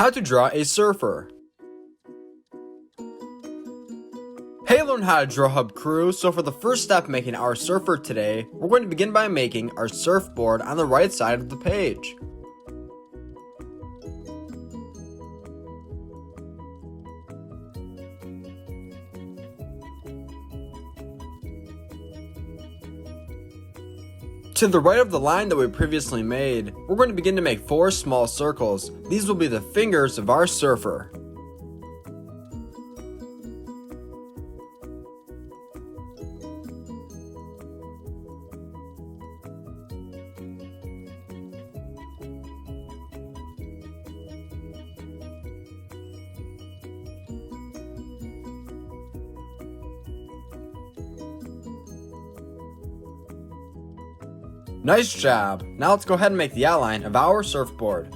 How to draw a surfer. Hey, learn how to draw hub crew. So for the first step making our surfer today, we're going to begin by making our surfboard on the right side of the page. To the right of the line that we previously made, we're going to begin to make 4 small circles. These will be the fingers of our surfer. Nice job! Now let's go ahead and make the outline of our surfboard.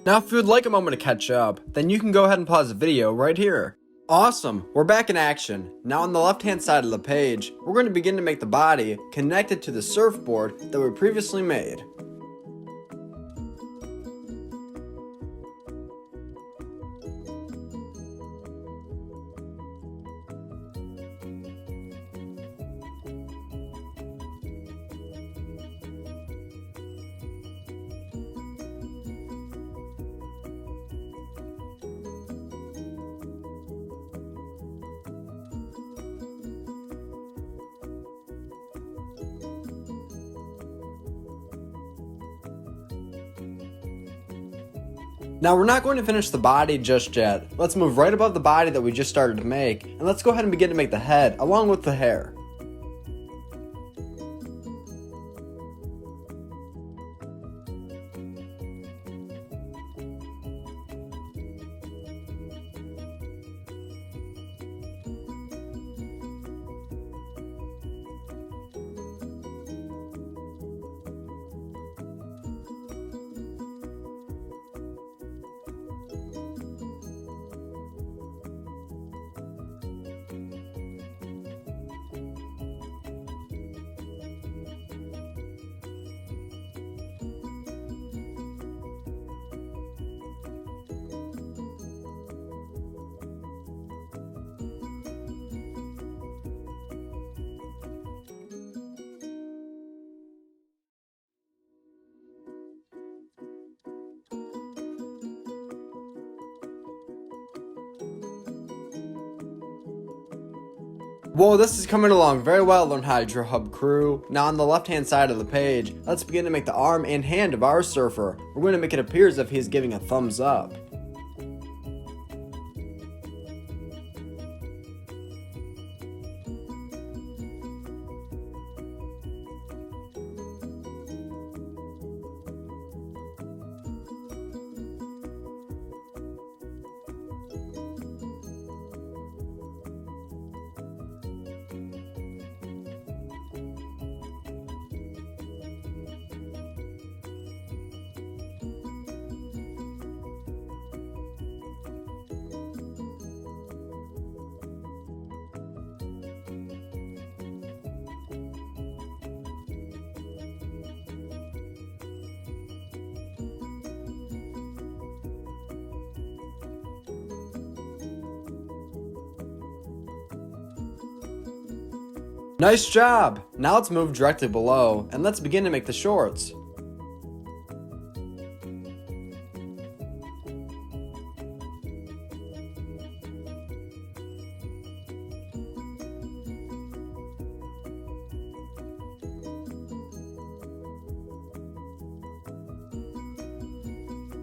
Now if you would like a moment to catch up, then you can go ahead and pause the video right here. Awesome, we're back in action. Now on the left hand side of the page, we're going to begin to make the body connected to the surfboard that we previously made. Now we're not going to finish the body just yet. Let's move right above the body that we just started to make, and let's go ahead and begin to make the head along with the hair. Whoa, this is coming along very well, learn how to draw hub crew. Now on the left hand side of the page, let's begin to make the arm and hand of our surfer. We're going to make it appear as if he's giving a thumbs up. Nice job! Now let's move directly below, and let's begin to make the shorts.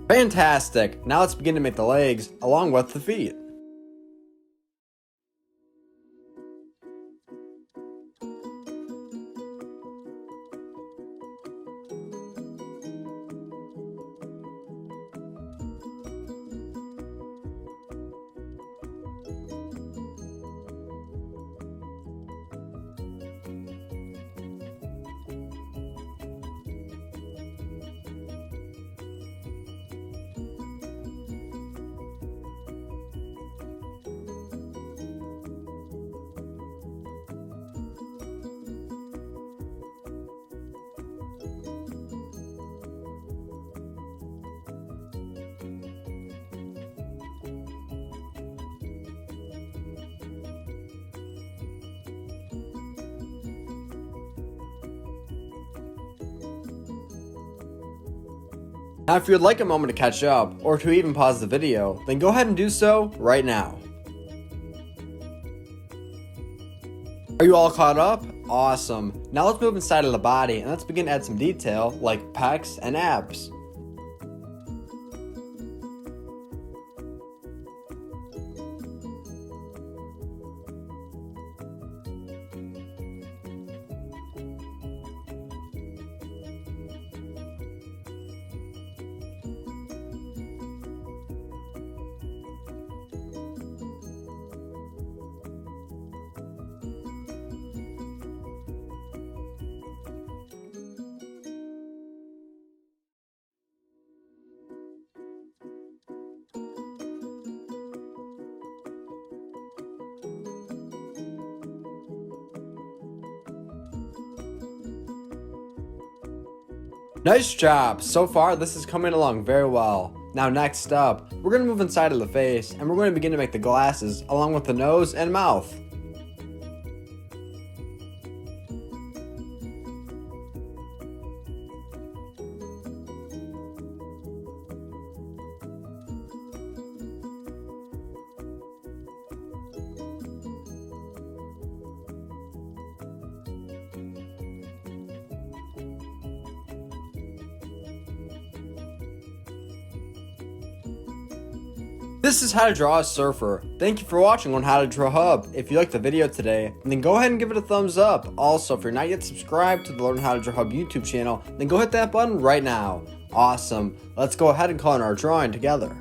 Fantastic! Now let's begin to make the legs along with the feet. Now if you would like a moment to catch up, or to even pause the video, then go ahead and do so right now. Are you all caught up? Awesome. Now let's move inside of the body and let's begin to add some detail like pecs and abs. Nice job! So far, this is coming along very well. Now next up, we're going to move inside of the face and we're going to begin to make the glasses along with the nose and mouth. This is how to draw a surfer. Thank you for watching on How to Draw Hub. If you liked the video today, then go ahead and give it a thumbs up. Also, if you're not yet subscribed to the Learn How to Draw Hub YouTube channel, then go hit that button right now. Awesome. Let's go ahead and call in our drawing together.